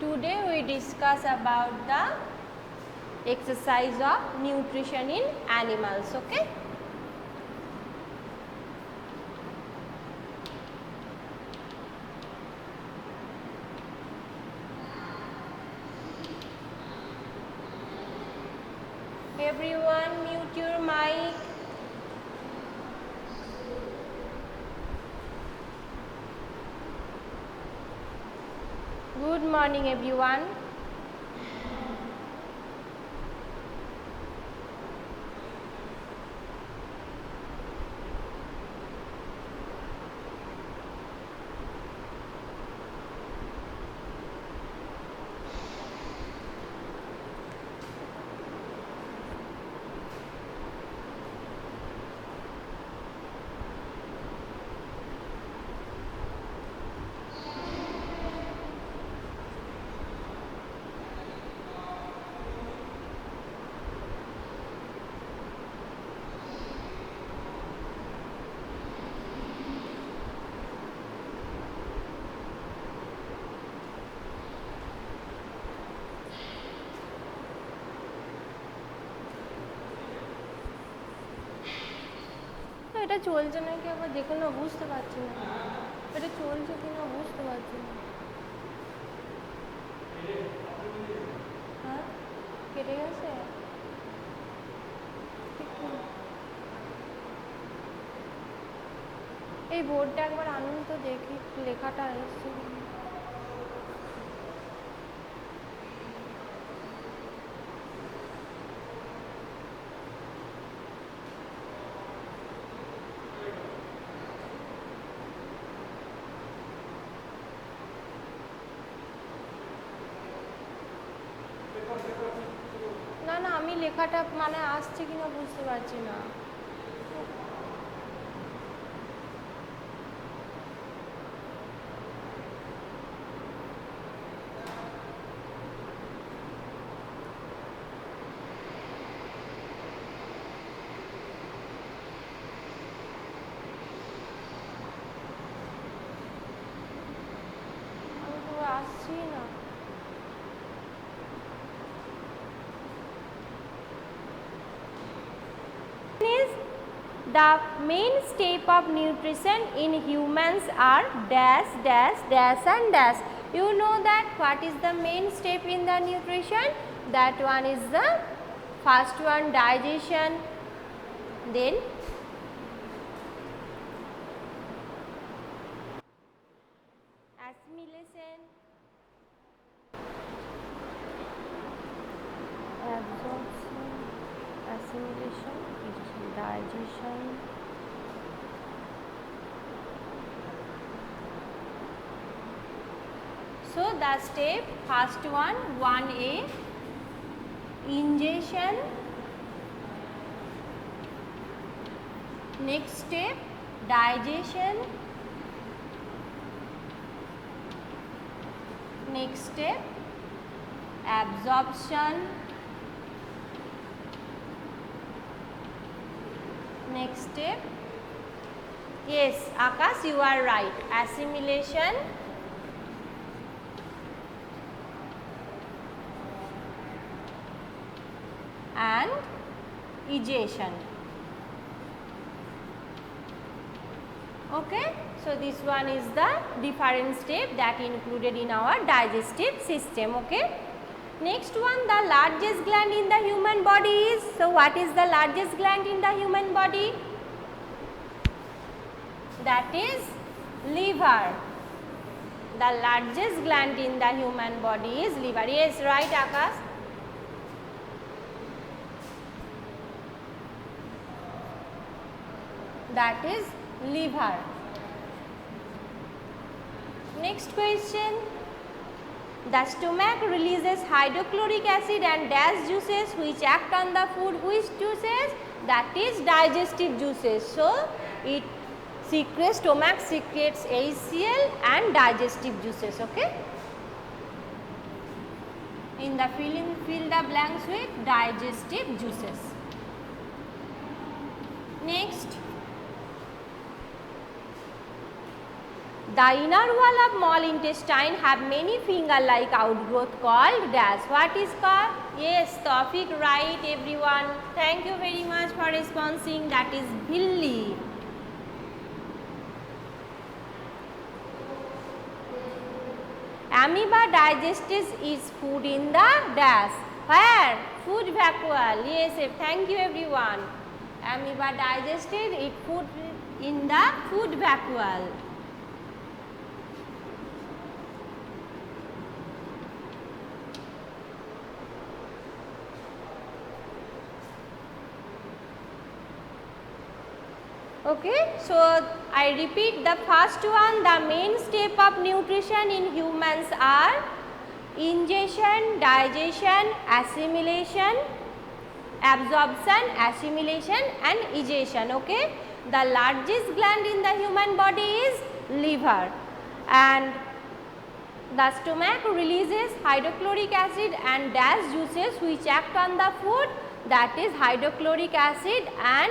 Today we discuss about the exercise of nutrition in animals. Okay. Everyone mute your mic. Good morning everyone. এটা চলছে নাকি আবার দেখুন না, বুঝতে পারছি না এটা চলছে কিনা, বুঝতে পারছি না। হ্যাঁ কেটে গেছে। এই বোর্ডটা একবার আনুন তো দেখি লেখাটা এসছে। না না আমি লেখাটা মানে আসছে কিনা বুঝতে পারছি না। আমি তো আসছি না। The main step of nutrition in humans are dash dash dash and dash. You know that what is the main step in the nutrition? That one is the first one, digestion, then assimilation, absorption, assimilation, digestion, so the step first one 1A, ingestion, next step digestion, next step absorption, next step, yes Akash you are right, assimilation, and egestion. Okay, so this one is the different step that included in our digestive system. Okay, next one, the largest gland in the human body is, so what is the largest gland in the human body? That is liver. The largest gland in the human body is liver. Yes, right Akash. That is liver. Next question. The stomach releases hydrochloric acid and dash juices which act on the food. Which juices? That is digestive juices. So it secretes, stomach secretes HCl and digestive juices. Okay. In the fill the blanks with digestive juices. Next, The inner wall of small intestine have many finger-like outgrowth called dash. What is called? Yes, Tawfiq, right everyone. Thank you very much for responding. That is villi. Amoeba digests its food in the dash. Where? Food vacuole. Yes, thank you everyone. Amoeba digested its food in the food vacuole. Okay, so I repeat the first one. The main step of nutrition in humans are ingestion, digestion, assimilation, absorption, assimilation and egestion. Okay, the largest gland in the human body is liver, and the stomach releases hydrochloric acid and dash juices which act on the food, that is hydrochloric acid and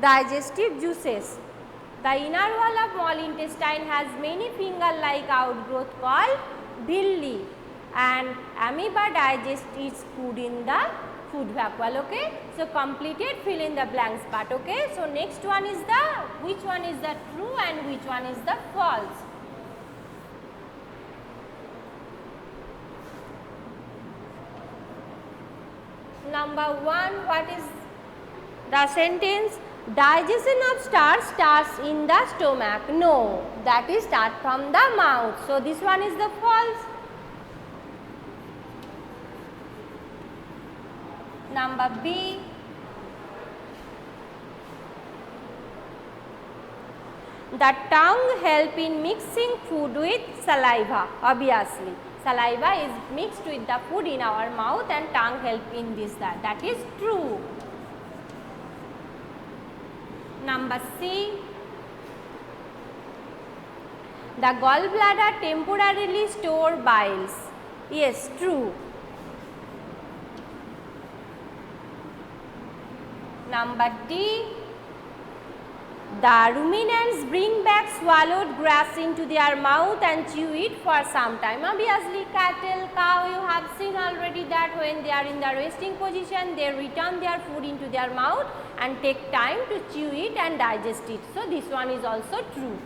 digestive juices. The inner wall of small intestine has many finger-like outgrowth called villi, and amoeba digests its food in the food vacuole. Okay, so completed, fill in the blanks part. Okay, so next one is the, which one is the true and which one is the false. Number 1, what is the sentence? Digestion of starts in the stomach. No, that is start from the mouth. So this one is the false. Number B. The tongue help in mixing food with saliva. Obviously, saliva is mixed with the food in our mouth and tongue help in this. That is true. Number C. The gallbladder temporarily store biles. Yes, true. Number D. The ruminants bring back swallowed grass into their mouth and chew it for some time. Obviously, cattle, cow, you have seen already that when they are in the resting position, they return their food into their mouth and take time to chew it and digest it. So this one is also true.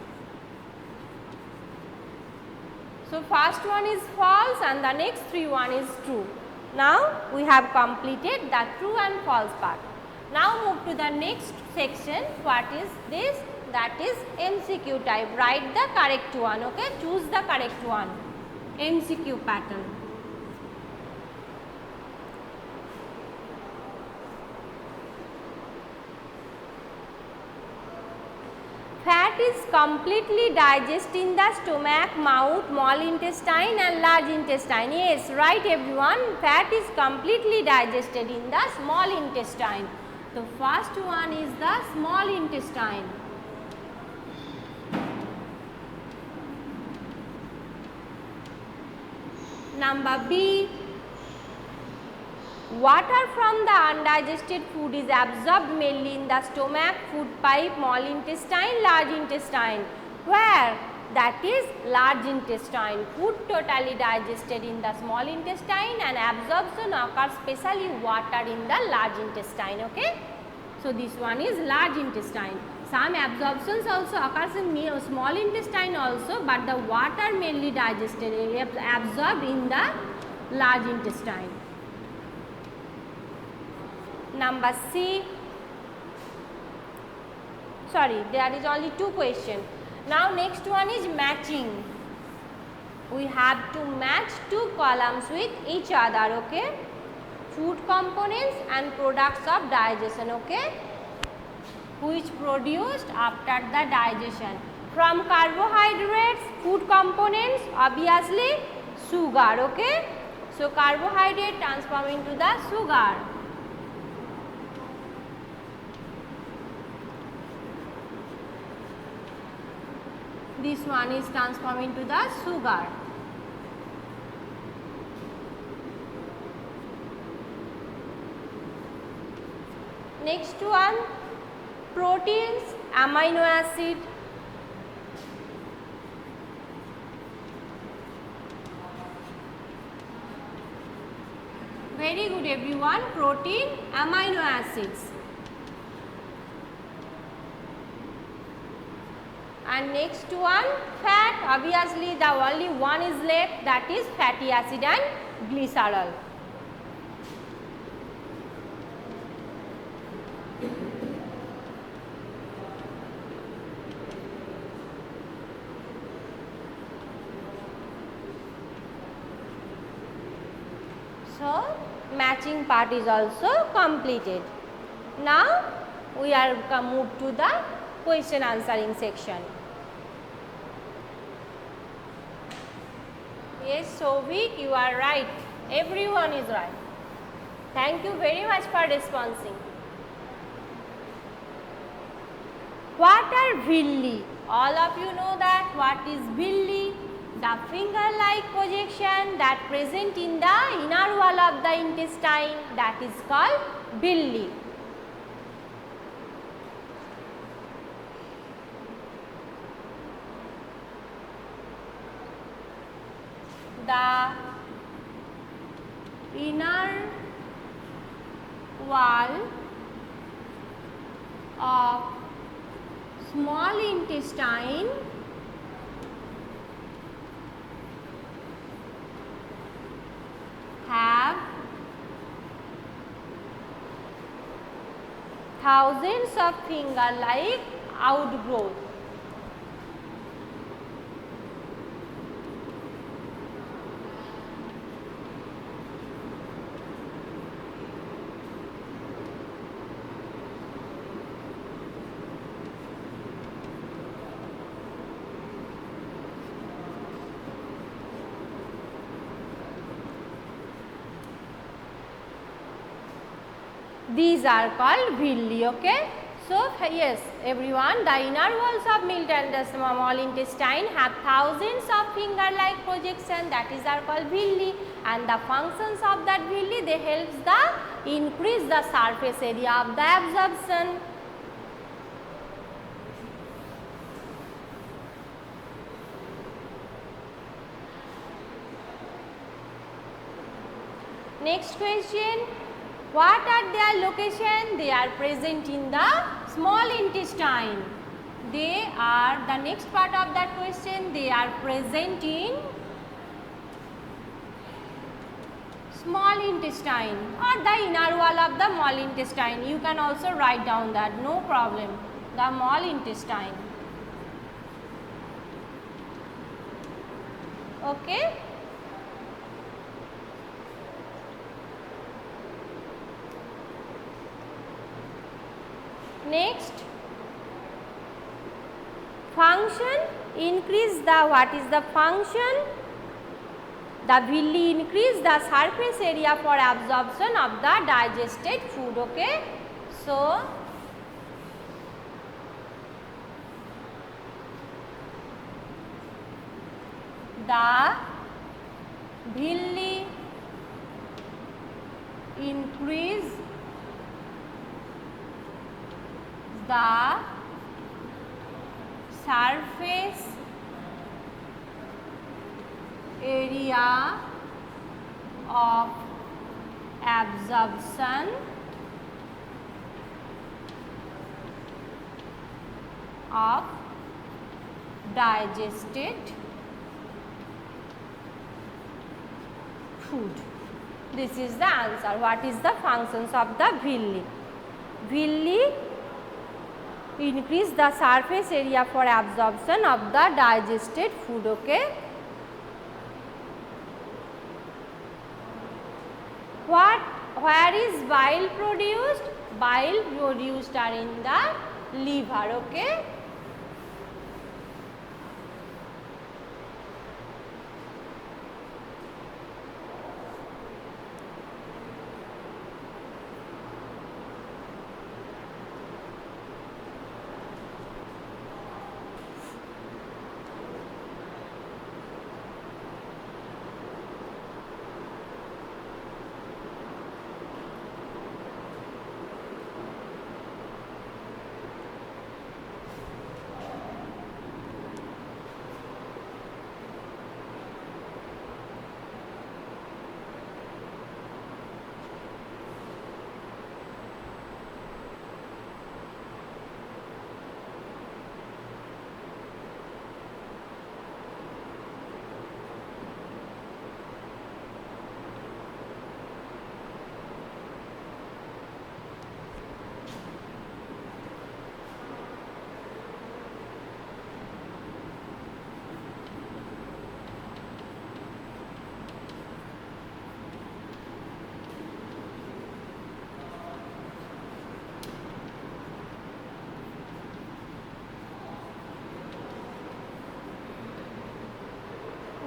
So first one is false and the next 3 one is true. Now we have completed the true and false part. Now move to the next section. What is this? That is MCQ type. Write the correct one. Okay, choose the correct one. MCQ pattern. Fat is completely digested in the stomach, mouth, small intestine and large intestine. Yes, right everyone. Fat is completely digested in the small intestine. The first one is the small intestine. Number B. Water from the undigested food is absorbed mainly in the stomach, food pipe, small intestine, large intestine. Where? That is large intestine. Food totally digested in the small intestine and absorption occurs especially water in the large intestine. Okay. So this one is large intestine. Some absorptions also occurs in small intestine also, but the water mainly digested, absorbed in the large intestine. Number C. Sorry, there is only 2 questions. Now next one is matching. We have to match 2 columns with each other. Okay. Food components and products of digestion. Okay. Which produced after the digestion. From carbohydrates, food components, obviously sugar. Okay. So carbohydrate transform into the sugar. This one is transformed into the sugar. Next one, proteins, amino acid. Very good everyone, protein, amino acids. And next one, fat. Obviously the only one is left, that is fatty acid and glycerol. So matching part is also completed. Now we are moved to the question answering section. Yes, Sovik, you are right. Everyone is right. Thank you very much for responding. What are villi? All of you know that what is villi? The finger-like projection that present in the inner wall of the intestine, that is called villi. The inner wall of small intestine have thousands of finger-like outgrowth. These are called villi, okay. So, yes everyone, the inner walls of milk and the small intestine have thousands of finger-like projection, that is are called villi, and the functions of that villi, they helps the increase the surface area of the absorption. Next question. What are their location? They are present in the small intestine. They are, the next part of that question, they are present in small intestine or the inner wall of the small intestine. You can also write down that, no problem. The small intestine. Okay. Next, function, increase the, what is the function? The villi increase the surface area for absorption of the digested food, okay. So, the villi increase the surface area of absorption of digested food. This is the answer. What is the functions of the villi? Villi increase the surface area for absorption of the digested food, okay. Where is bile produced? Bile produced are in the liver, okay.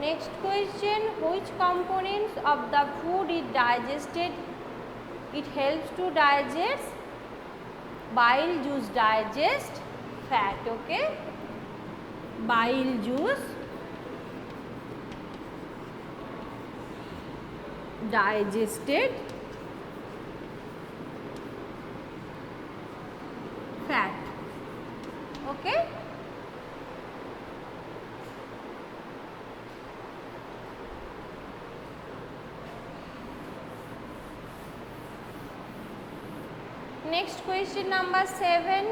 Next question, which components of the food is digested? It helps to digest. Bile juice digest fat, okay? Bile juice digested fat, okay? Next question number 7.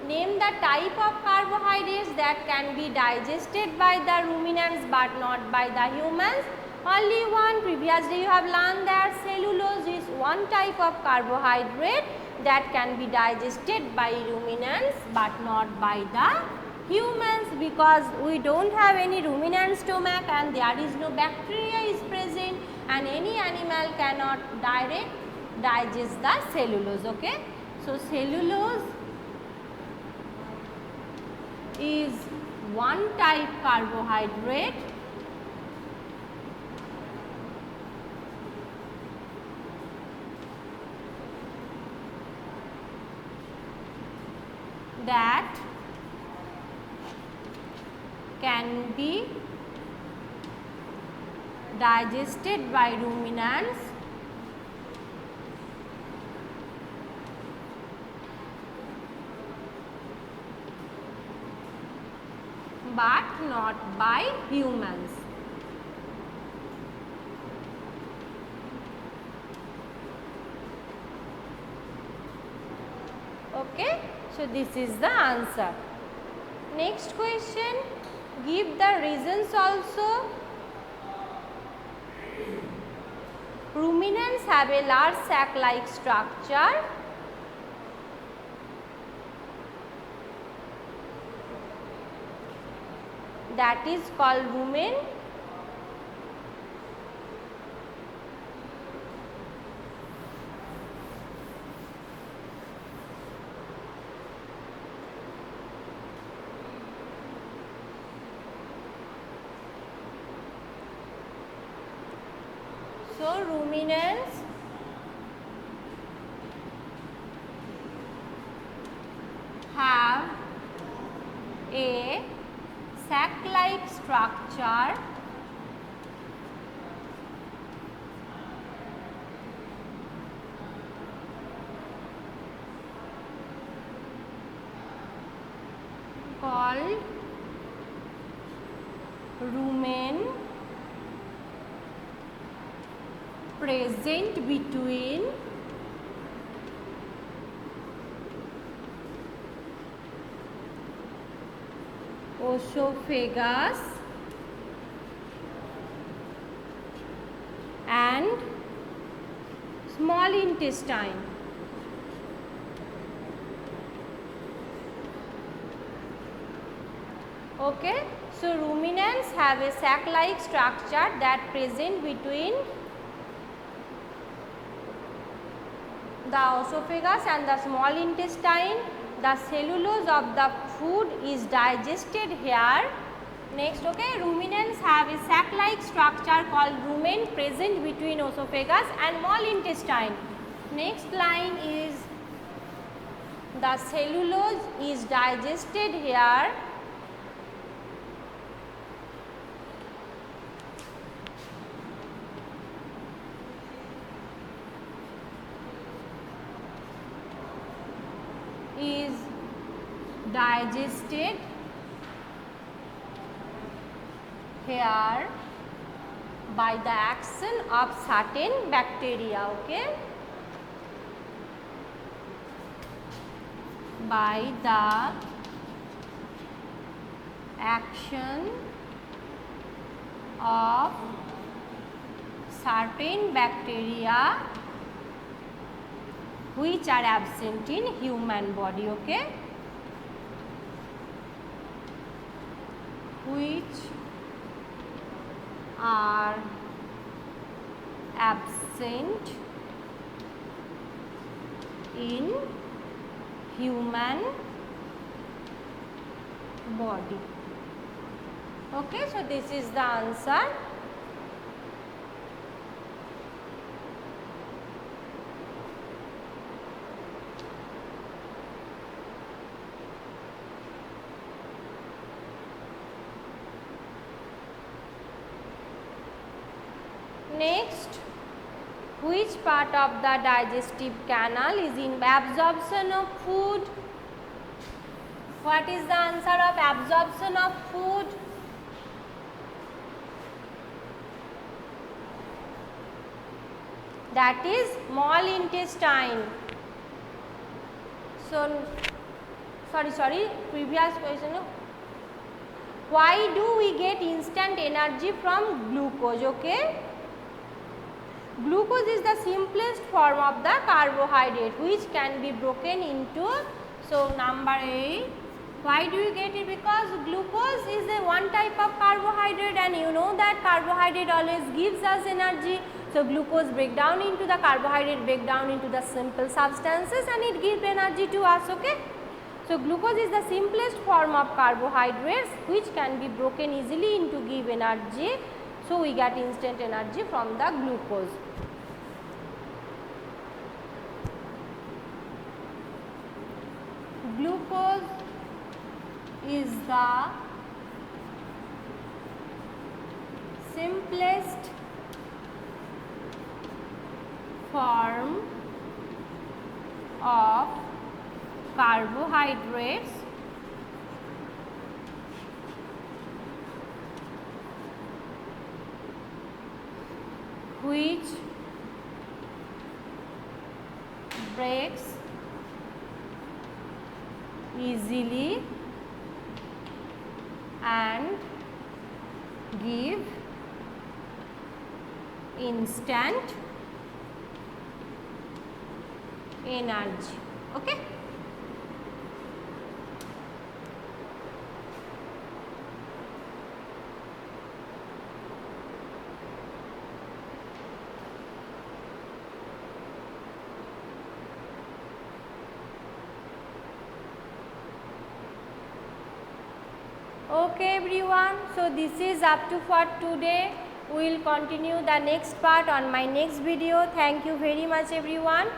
Name the type of carbohydrates that can be digested by the ruminants but not by the humans. Only one. Previously you have learned that cellulose is one type of carbohydrate that can be digested by ruminants but not by the humans, because we don't have any ruminant stomach and there is no bacteria is present and any animal cannot digest the cellulose, okay? So cellulose is one type carbohydrate that can be digested by ruminants but not by humans. Okay, so this is the answer. Next question, give the reasons also. Ruminants have a large sac-like structure. That is called rumen. So ruminants have a sac-like structure called rumen present between esophagus and small intestine. Okay, so ruminants have a sac-like structure that present between the esophagus and the small intestine. The cellulose of the food is digested here. Next, okay, ruminants have a sac-like structure called rumen present between esophagus and small intestine. Next line is the cellulose is digested here. Is digested here by the action of certain bacteria, okay? By the action of certain bacteria which are absent in human body, okay? Which are absent in human body. Okay, so this is the answer. Next, which part of the digestive canal is in absorption of food? What is the answer of absorption of food? That is small intestine. So, previous question. Why do we get instant energy from glucose? Okay. Glucose is the simplest form of the carbohydrate which can be broken into. So, number 8. Why do you get it? Because glucose is a one type of carbohydrate, and you know that carbohydrate always gives us energy. So, glucose break down into the carbohydrate, break down into the simple substances, and it gives energy to us. Okay. So, glucose is the simplest form of carbohydrates which can be broken easily into give energy. So, we get instant energy from the glucose. Glucose is the simplest form of carbohydrates which breaks easily and give instant energy. Okay. Okay everyone, so this is up to for today. We will continue the next part on my next video. Thank you very much everyone.